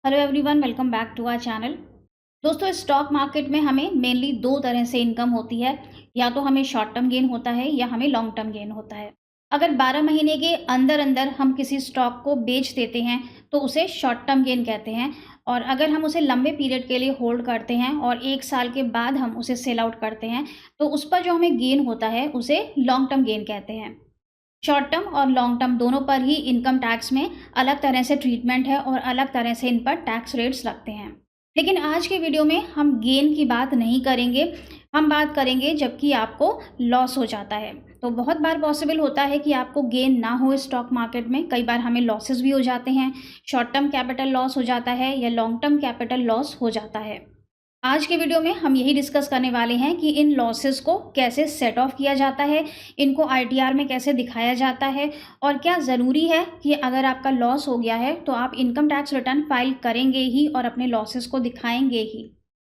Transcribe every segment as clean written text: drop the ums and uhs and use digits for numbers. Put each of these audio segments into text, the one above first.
Hello everyone, welcome back to our channel. दोस्तों, stock market में हमें मेनली दो तरह से इनकम होती है। या तो हमें शॉर्ट टर्म गेन होता है या हमें लॉन्ग टर्म गेन होता है। अगर 12 महीने के अंदर अंदर हम किसी स्टॉक को बेच देते हैं तो उसे शॉर्ट टर्म गेन कहते हैं। और अगर हम उसे लंबे पीरियड के लिए होल्ड करते हैं और 1 साल के बाद हम उसे सेल आउट करते हैं तो उस पर जो हमें गेन होता है उसे लॉन्ग टर्म गेन कहते हैं। शॉर्ट टर्म और लॉन्ग टर्म दोनों पर ही इनकम टैक्स में अलग तरह से ट्रीटमेंट है और अलग तरह से इन पर टैक्स रेट्स लगते हैं। लेकिन आज के वीडियो में हम गेन की बात नहीं करेंगे, हम बात करेंगे जबकि आपको लॉस हो जाता है। तो बहुत बार पॉसिबल होता है कि आपको गेन ना हो स्टॉक मार्केट में, कई बार हमें लॉसेस भी हो जाते हैं। शॉर्ट टर्म कैपिटल लॉस हो जाता है या लॉन्ग टर्म कैपिटल लॉस हो जाता है। आज के वीडियो में हम यही डिस्कस करने वाले हैं कि इन लॉसेस को कैसे सेट ऑफ किया जाता है, इनको आईटीआर में कैसे दिखाया जाता है, और क्या ज़रूरी है कि अगर आपका लॉस हो गया है तो आप इनकम टैक्स रिटर्न फाइल करेंगे ही और अपने लॉसेस को दिखाएंगे ही।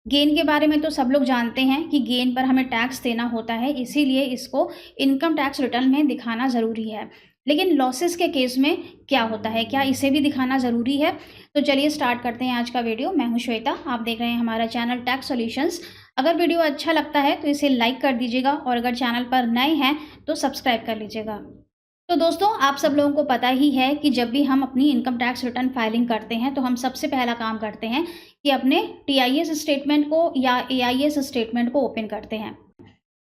गेन के बारे में तो सब लोग जानते हैं कि गेन पर हमें टैक्स देना होता है, इसीलिए इसको इनकम टैक्स रिटर्न में दिखाना ज़रूरी है। लेकिन लॉसेस के केस में क्या होता है, क्या इसे भी दिखाना ज़रूरी है? तो चलिए स्टार्ट करते हैं आज का वीडियो। मैं हूं श्वेता, आप देख रहे हैं हमारा चैनल टैक्स सॉल्यूशंस। अगर वीडियो अच्छा लगता है तो इसे लाइक कर दीजिएगा और अगर चैनल पर नए हैं तो सब्सक्राइब कर लीजिएगा। तो दोस्तों, आप सब लोगों को पता ही है कि जब भी हम अपनी इनकम टैक्स रिटर्न फाइलिंग करते हैं तो हम सबसे पहला काम करते हैं कि अपने टीआईएस स्टेटमेंट को या एआईएस स्टेटमेंट को ओपन करते हैं।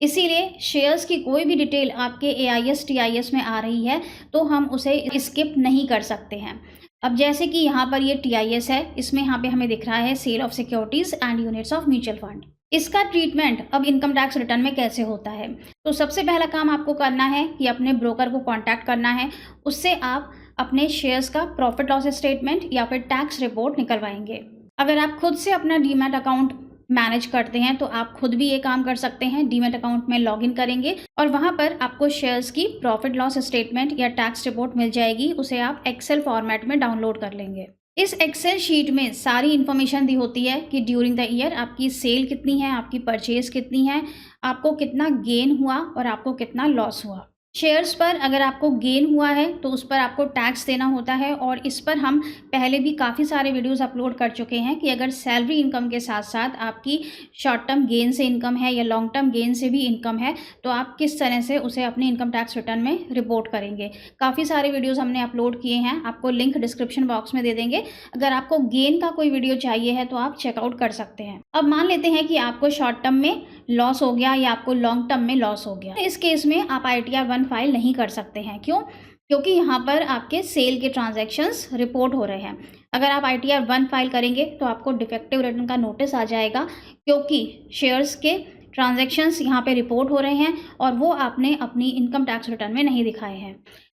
इसीलिए शेयर्स की कोई भी डिटेल आपके एआईएस टीआईएस में आ रही है तो हम उसे स्किप नहीं कर सकते हैं। अब जैसे कि यहाँ पर ये टीआईएस है, इसमें यहाँ पे हमें दिख रहा है sale of securities and units of mutual fund. इसका ट्रीटमेंट अब इनकम टैक्स रिटर्न में कैसे होता है? तो सबसे पहला काम आपको करना है कि अपने ब्रोकर को कॉन्टैक्ट करना है। उससे आप अपने शेयर्स का प्रॉफिट लॉस स्टेटमेंट या फिर टैक्स रिपोर्ट निकलवाएंगे। अगर आप खुद से अपना डीमैट अकाउंट मैनेज करते हैं तो आप खुद भी ये काम कर सकते हैं। डीमैट अकाउंट में लॉगिन करेंगे और वहाँ पर आपको शेयर्स की प्रॉफिट लॉस स्टेटमेंट या टैक्स रिपोर्ट मिल जाएगी। उसे आप एक्सेल फॉर्मेट में डाउनलोड कर लेंगे। इस एक्सेल शीट में सारी इन्फॉर्मेशन दी होती है कि ड्यूरिंग द ईयर आपकी सेल कितनी है, आपकी परचेज कितनी है, आपको कितना गेन हुआ और आपको कितना लॉस हुआ। शेयर्स पर अगर आपको गेन हुआ है तो उस पर आपको टैक्स देना होता है और इस पर हम पहले भी काफ़ी सारे वीडियोस अपलोड कर चुके हैं कि अगर सैलरी इनकम के साथ साथ आपकी शॉर्ट टर्म गेन से इनकम है या लॉन्ग टर्म गेन से भी इनकम है तो आप किस तरह से उसे अपने इनकम टैक्स रिटर्न में रिपोर्ट करेंगे। काफ़ी सारे वीडियोज़ हमने अपलोड किए हैं, आपको लिंक डिस्क्रिप्शन बॉक्स में दे देंगे। अगर आपको गेन का कोई वीडियो चाहिए है तो आप चेकआउट कर सकते हैं। अब मान लेते हैं कि आपको शॉर्ट टर्म में लॉस हो गया या आपको लॉन्ग टर्म में लॉस हो गया। इस केस में आप ITR 1 फाइल नहीं कर सकते हैं। क्यों? क्योंकि यहाँ पर आपके सेल के ट्रांजैक्शंस रिपोर्ट हो रहे हैं। अगर आप ITR 1 फाइल करेंगे तो आपको डिफेक्टिव रिटर्न का नोटिस आ जाएगा, क्योंकि शेयर्स के ट्रांजैक्शंस यहाँ पे रिपोर्ट हो रहे हैं और वो आपने अपनी इनकम टैक्स रिटर्न में नहीं दिखाए हैं।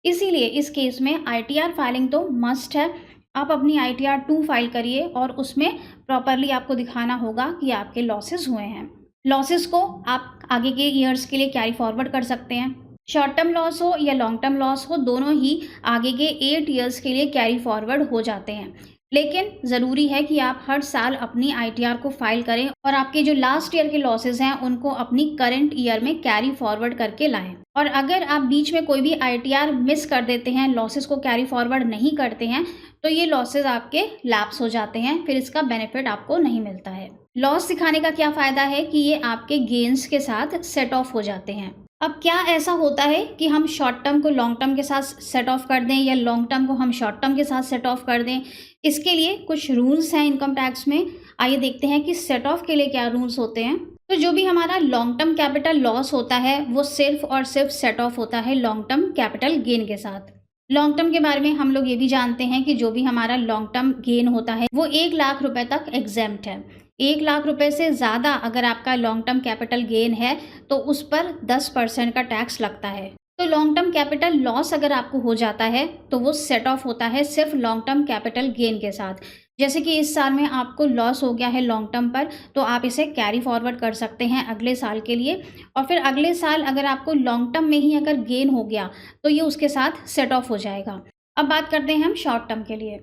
इसीलिए इस केस में ITR फाइलिंग तो मस्ट है। आप अपनी ITR 2 फाइल करिए और उसमें प्रॉपरली आपको दिखाना होगा कि आपके लॉसेस हुए हैं। लॉसेस को आप आगे के ईयर्स के लिए कैरी फॉरवर्ड कर सकते हैं। शॉर्ट टर्म लॉस हो या लॉन्ग टर्म लॉस हो, दोनों ही आगे के 8 ईयर्स के लिए कैरी फॉरवर्ड हो जाते हैं। लेकिन ज़रूरी है कि आप हर साल अपनी ITR को फाइल करें और आपके जो लास्ट ईयर के लॉसेस हैं उनको अपनी करंट ईयर में कैरी फॉरवर्ड करके लाएं। और अगर आप बीच में कोई भी ITR मिस कर देते हैं, लॉसेस को कैरी फॉरवर्ड नहीं करते हैं, तो ये लॉसेस आपके लैप्स हो जाते हैं, फिर इसका बेनिफिट आपको नहीं मिलता है। लॉस दिखाने का क्या फ़ायदा है कि ये आपके गेन्स के साथ सेट ऑफ हो जाते हैं। अब क्या ऐसा होता है कि हम शॉर्ट टर्म को लॉन्ग टर्म के साथ सेट ऑफ कर दें या लॉन्ग टर्म को हम शॉर्ट टर्म के साथ सेट ऑफ कर दें? इसके लिए कुछ रूल्स हैं इनकम टैक्स में। आइए देखते हैं कि सेट ऑफ के लिए क्या रूल्स होते हैं। तो जो भी हमारा लॉन्ग टर्म कैपिटल लॉस होता है वो सिर्फ और सिर्फ सेट ऑफ होता है लॉन्ग टर्म कैपिटल गेन के साथ। लॉन्ग टर्म के बारे में हम लोग ये भी जानते हैं कि जो भी हमारा लॉन्ग टर्म गेन होता है वो 1 लाख रुपए तक एग्जेम्प्ट है। 1 लाख रुपए से ज़्यादा अगर आपका लॉन्ग टर्म कैपिटल गेन है तो उस पर 10% का टैक्स लगता है। तो लॉन्ग टर्म कैपिटल लॉस अगर आपको हो जाता है तो वो सेट ऑफ होता है सिर्फ लॉन्ग टर्म कैपिटल गेन के साथ। जैसे कि इस साल में आपको लॉस हो गया है लॉन्ग टर्म पर, तो आप इसे कैरी फॉरवर्ड कर सकते हैं अगले साल के लिए। और फिर अगले साल अगर आपको लॉन्ग टर्म में ही अगर गेन हो गया तो ये उसके साथ सेट ऑफ हो जाएगा। अब बात करते हैं हम शॉर्ट टर्म के लिए।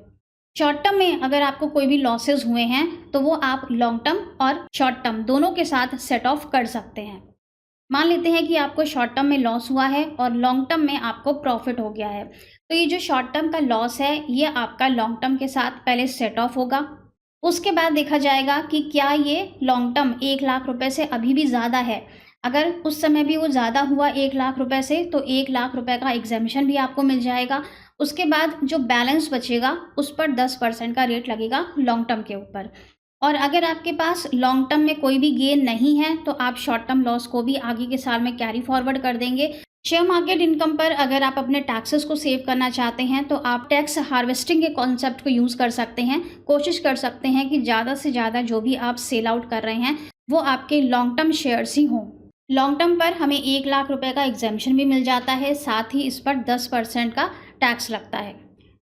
शॉर्ट टर्म में अगर आपको कोई भी लॉसेस हुए हैं तो वो आप लॉन्ग टर्म और शॉर्ट टर्म दोनों के साथ सेट ऑफ कर सकते हैं। मान लेते हैं कि आपको शॉर्ट टर्म में लॉस हुआ है और लॉन्ग टर्म में आपको प्रॉफिट हो गया है। तो ये जो शॉर्ट टर्म का लॉस है ये आपका लॉन्ग टर्म के साथ पहले सेट ऑफ होगा। उसके बाद देखा जाएगा कि क्या ये लॉन्ग टर्म 1 लाख रुपए से अभी भी ज़्यादा है। अगर उस समय भी वो ज़्यादा हुआ 1 लाख रुपए से, तो 1 लाख रुपए का एग्जेम्पशन भी आपको मिल जाएगा। उसके बाद जो बैलेंस बचेगा उस पर 10% का रेट लगेगा लॉन्ग टर्म के ऊपर। और अगर आपके पास लॉन्ग टर्म में कोई भी गेन नहीं है तो आप शॉर्ट टर्म लॉस को भी आगे के साल में कैरी फॉरवर्ड कर देंगे। शेयर मार्केट इनकम पर अगर आप अपने टैक्सेस को सेव करना चाहते हैं तो आप टैक्स हार्वेस्टिंग के कॉन्सेप्ट को यूज़ कर सकते हैं। कोशिश कर सकते हैं कि ज़्यादा से ज़्यादा जो भी आप सेल आउट कर रहे हैं वो आपके लॉन्ग टर्म शेयर्स ही हों। लॉन्ग टर्म पर हमें 1 लाख रुपए का एग्जेम्पशन भी मिल जाता है, साथ ही इस पर 10% का टैक्स लगता है।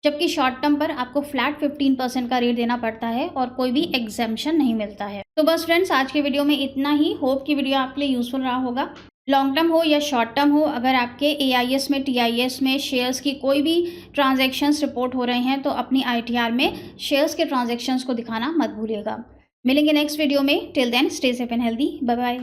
जबकि शॉर्ट टर्म पर आपको फ्लैट 15% का रेट देना पड़ता है और कोई भी एग्जेम्पशन नहीं मिलता है। तो बस फ्रेंड्स, आज के वीडियो में इतना ही। होप की वीडियो आपके लिए यूजफुल रहा होगा। लॉन्ग टर्म हो या शॉर्ट टर्म हो, अगर आपके AIS में, TIS में शेयर्स की कोई भी ट्रांजैक्शंस रिपोर्ट हो रहे हैं तो अपनी ITR में शेयर्स के ट्रांजैक्शंस को दिखाना मत भूलिएगा। मिलेंगे नेक्स्ट वीडियो में। Till then stay safe and healthy. Bye bye.